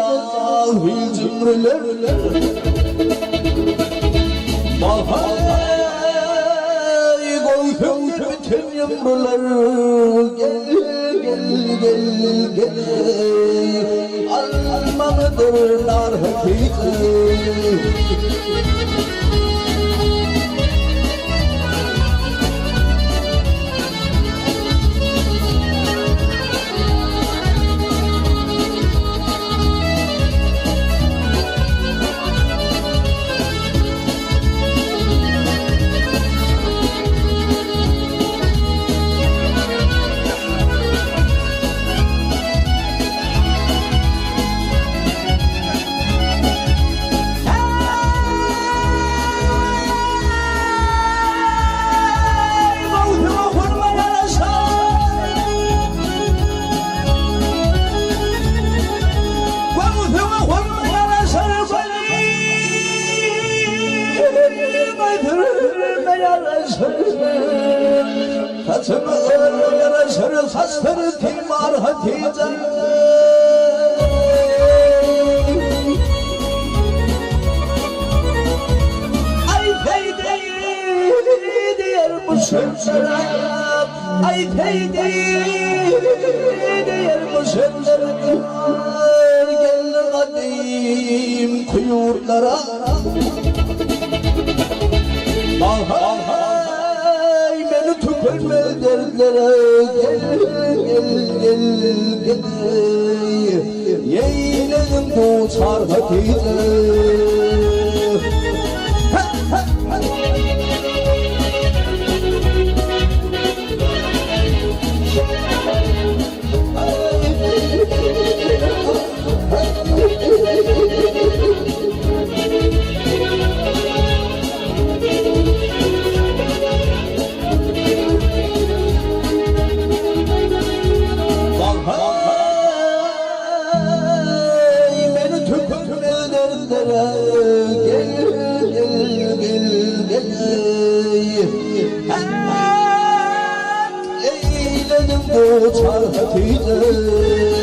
sahil cimriler Bahay koydum bütün yumrular Gel gel gel gel Almanıdır nar hakiki Saçımı yaraşır saçları timar Hatice Ay teyde diyer bu sözlere Ay teyde diyer bu sözlere Gel kadim kuyurlara Bahay beni tükürme dertlere Gel gel gel gel Yeyledim bu çar Hatice Eyledim bu çar Hatice